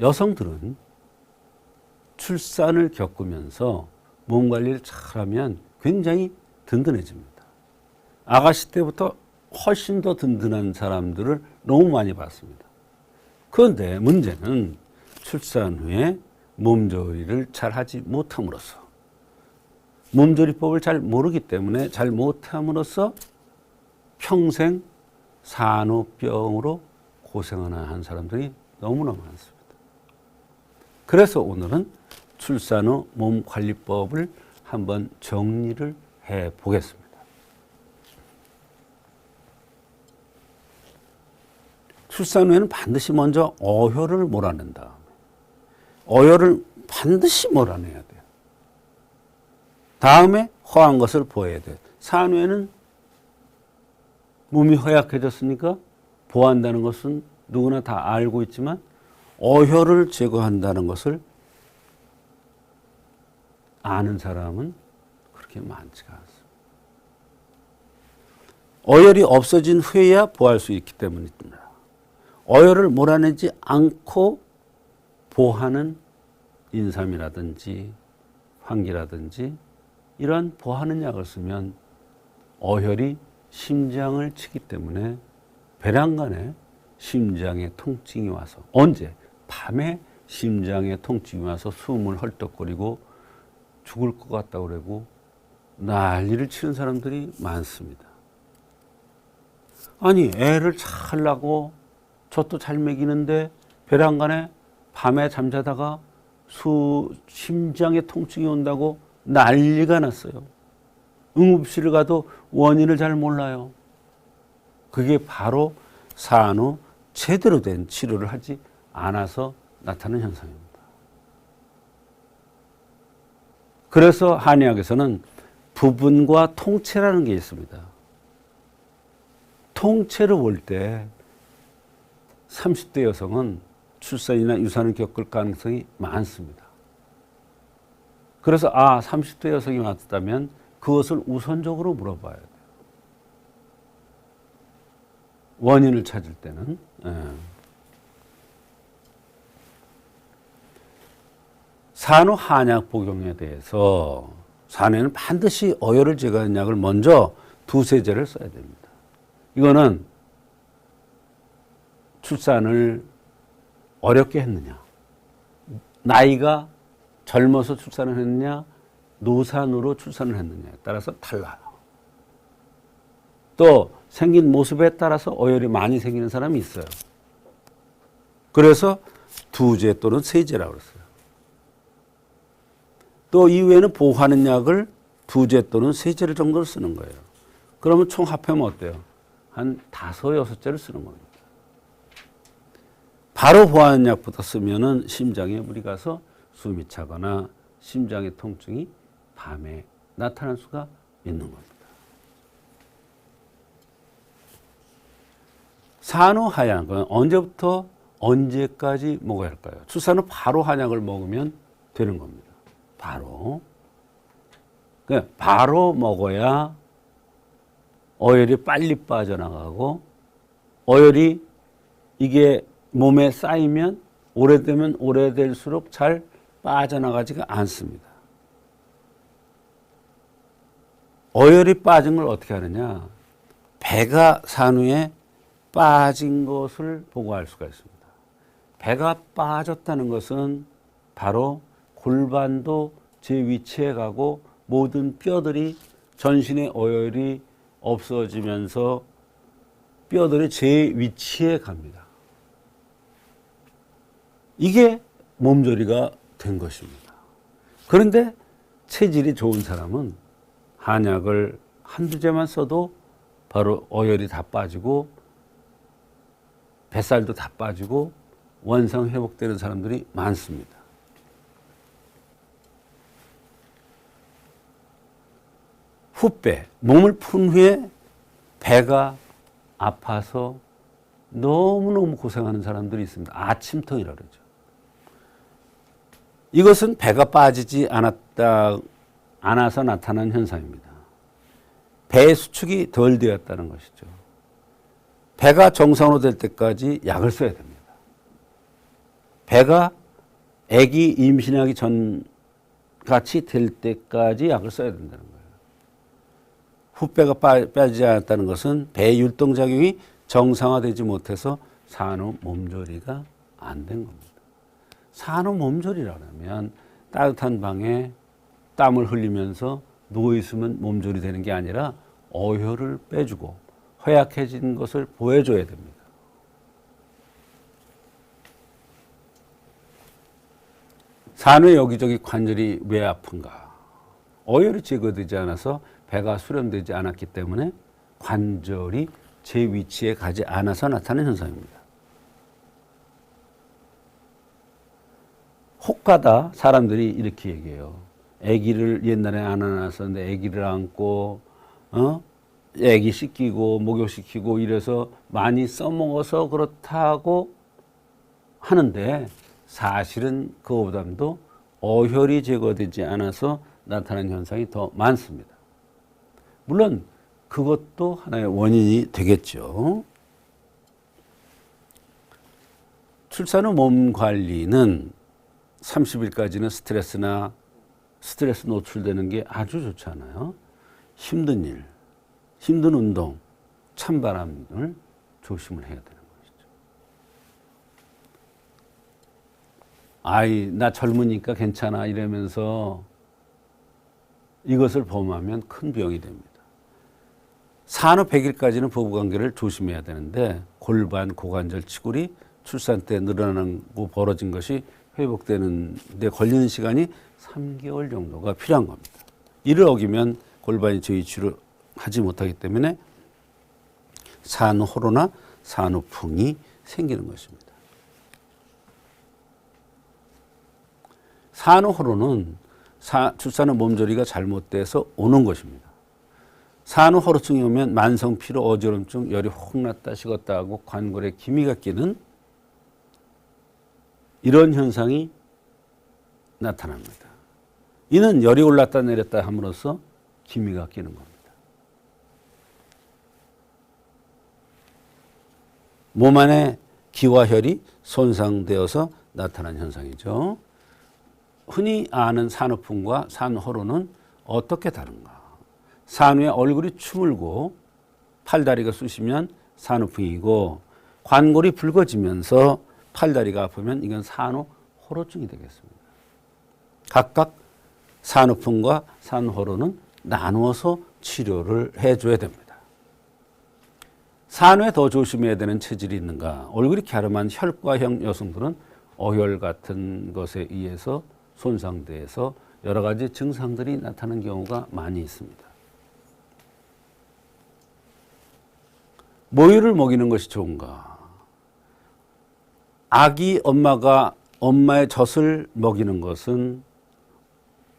여성들은 출산을 겪으면서 몸 관리를 잘하면 굉장히 든든해집니다. 아가씨 때부터 훨씬 더 든든한 사람들을 너무 많이 봤습니다. 그런데 문제는 출산 후에 몸조리를 잘 하지 못함으로써, 몸조리법을 잘 모르기 때문에 잘 못함으로써 평생 산후병으로 고생하는 사람들이 너무나 많습니다. 그래서 오늘은 출산 후 몸관리법을 한번 정리를 해 보겠습니다. 출산 후에는 반드시 먼저 어혈을 몰아낸 다음에, 어혈을 반드시 몰아내야 돼요. 다음에 허한 것을 보여야 돼요. 산후에는 몸이 허약해졌으니까 보호한다는 것은 누구나 다 알고 있지만 어혈을 제거한다는 것을 아는 사람은 그렇게 많지가 않습니다. 어혈이 없어진 후에야 보호할 수 있기 때문입니다. 어혈을 몰아내지 않고 보호하는 인삼이라든지 황기라든지 이러한 보호하는 약을 쓰면 어혈이 심장을 치기 때문에 배란간에 심장에 통증이 와서, 언제? 밤에 심장에 통증이 와서 숨을 헐떡거리고 죽을 것 같다고 그러고 난리를 치는 사람들이 많습니다. 아니, 애를 잘 낳고 젖도 잘 먹이는데 배란간에 밤에 잠자다가 심장에 통증이 온다고 난리가 났어요. 응급실을 가도 원인을 잘 몰라요. 그게 바로 산후 제대로 된 치료를 하지 않아서 나타나는 현상입니다. 그래서 한의학에서는 부분과 통체라는 게 있습니다. 통체를 볼 때 30대 여성은 출산이나 유산을 겪을 가능성이 많습니다. 그래서 30대 여성이 왔다면 그것을 우선적으로 물어봐야 돼요. 원인을 찾을 때는. 산후 한약 복용에 대해서 산후에는 반드시 어혈을 제거하는 약을 먼저 2-3제를 써야 됩니다. 이거는 출산을 어렵게 했느냐, 나이가 젊어서 출산을 했느냐, 노산으로 출산을 했느냐에 따라서 달라요. 또 생긴 모습에 따라서 어혈이 많이 생기는 사람이 있어요. 그래서 2제 또는 3제라고 그랬어요. 또 이후에는 보호하는 약을 2제 또는 3제를 정도를 쓰는 거예요. 그러면 총 합하면 어때요? 한 5-6제를 쓰는 겁니다. 바로 보호하는 약부터 쓰면은 심장에 물이 가서 숨이 차거나 심장의 통증이 밤에 나타날 수가 있는 겁니다. 산후 한약은 언제부터 언제까지 먹어야 할까요? 출산 후 바로 한약을 먹으면 되는 겁니다. 바로. 그러니까 바로 먹어야 어혈이 빨리 빠져나가고, 어혈이 이게 몸에 쌓이면 오래되면 오래될수록 잘 빠져나가지가 않습니다. 어혈이 빠진 걸 어떻게 하느냐? 배가 산후에 빠진 것을 보고 알 수가 있습니다. 배가 빠졌다는 것은 바로 골반도 제 위치에 가고 모든 뼈들이, 전신의 어혈이 없어지면서 뼈들이 제 위치에 갑니다. 이게 몸조리가 된 것입니다. 그런데 체질이 좋은 사람은 한약을 1-2제만 써도 바로 어혈이 다 빠지고 뱃살도 다 빠지고 원상 회복되는 사람들이 많습니다. 후배, 몸을 푼 후에 배가 아파서 너무너무 고생하는 사람들이 있습니다. 아침통이라고 그러죠. 이것은 배가 빠지지 않아서 나타난 현상입니다. 배의 수축이 덜 되었다는 것이죠. 배가 정상으로 될 때까지 약을 써야 됩니다. 배가 아기 임신하기 전 같이 될 때까지 약을 써야 된다는 거예요. 후배가 빠지지 않았다는 것은 배 율동작용이 정상화되지 못해서 산후 몸조리가 안 된 겁니다. 산후 몸조리라면 따뜻한 방에 땀을 흘리면서 누워있으면 몸조리 되는 게 아니라 어혈을 빼주고 허약해진 것을 보여줘야 됩니다. 산후의 여기저기 관절이 왜 아픈가? 어혈이 제거되지 않아서 배가 수렴되지 않았기 때문에 관절이 제 위치에 가지 않아서 나타나는 현상입니다. 혹가다 사람들이 이렇게 얘기해요. 아기를 옛날에 안 안았었는데 아기를 안고 아기 씻기고 목욕시키고 이래서 많이 써먹어서 그렇다고 하는데 사실은 그거보다도 어혈이 제거되지 않아서 나타나는 현상이 더 많습니다. 물론 그것도 하나의 원인이 되겠죠. 출산 후 몸 관리는 30일까지는 스트레스 노출되는 게 아주 좋지 않아요. 힘든 일, 힘든 운동, 찬바람을 조심을 해야 되는 것이죠. 아이, 나 젊으니까 괜찮아 이러면서 이것을 범하면 큰 병이 됩니다. 산후 100일까지는 부부관계를 조심해야 되는데 골반, 고관절, 치골이 출산 때 늘어나고 벌어진 것이 회복되는 데 걸리는 시간이 3개월 정도가 필요한 겁니다. 이를 어기면 골반이 저위치를 하지 못하기 때문에 산후호로나 산후풍이 생기는 것입니다. 산후호로는 출산 후 몸조리가 잘못돼서 오는 것입니다. 산후호로증이 오면 만성 피로, 어지럼증, 열이 혹 났다 식었다 하고 관골에 기미가 끼는 이런 현상이 나타납니다. 이는 열이 올랐다 내렸다 함으로써 기미가 끼는 겁니다. 몸 안에 기와 혈이 손상되어서 나타난 현상이죠. 흔히 아는 산후풍과 산후호로는 어떻게 다른가? 산후에 얼굴이 추물고 팔다리가 쑤시면 산후풍이고 관골이 붉어지면서 팔다리가 아프면 이건 산후호로증이 되겠습니다. 각각 산후풍과 산후호로는 나누어서 치료를 해줘야 됩니다. 산후에 더 조심해야 되는 체질이 있는가? 얼굴이 갸름한 혈과형 여성들은 어혈 같은 것에 의해서 손상돼서 여러 가지 증상들이 나타나는 경우가 많이 있습니다. 모유를 먹이는 것이 좋은가? 아기 엄마가 엄마의 젖을 먹이는 것은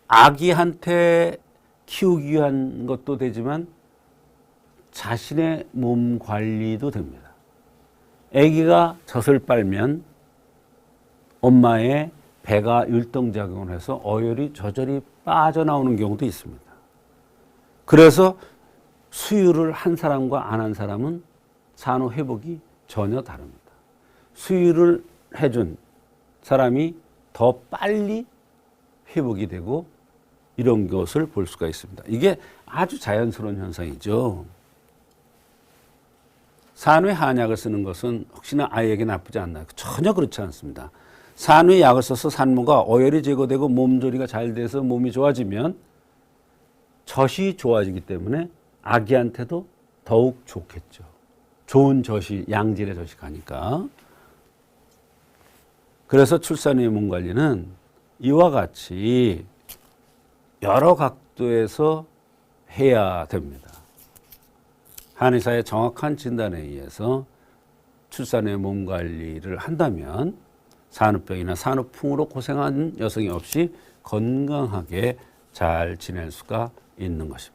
아기한테 키우기 위한 것도 되지만 자신의 몸 관리도 됩니다. 아기가 젖을 빨면 엄마의 배가 율동작용을 해서 어혈이 저절히 빠져나오는 경우도 있습니다. 그래서 수유를 한 사람과 안 한 사람은 산후 회복이 전혀 다릅니다. 수유를 해준 사람이 더 빨리 회복이 되고 이런 것을 볼 수가 있습니다. 이게 아주 자연스러운 현상이죠. 산후에 한약을 쓰는 것은 혹시나 아이에게 나쁘지 않나요? 전혀 그렇지 않습니다. 산후에 약을 써서 산모가 어혈이 제거되고 몸조리가 잘 돼서 몸이 좋아지면 젖이 좋아지기 때문에 아기한테도 더욱 좋겠죠. 좋은 젖이, 양질의 젖이 가니까. 그래서 출산 후의 몸 관리는 이와 같이 여러 각도에서 해야 됩니다. 한의사의 정확한 진단에 의해서 출산 후의 몸 관리를 한다면 산후병이나 산후풍으로 고생하는 여성이 없이 건강하게 잘 지낼 수가 있는 것입니다.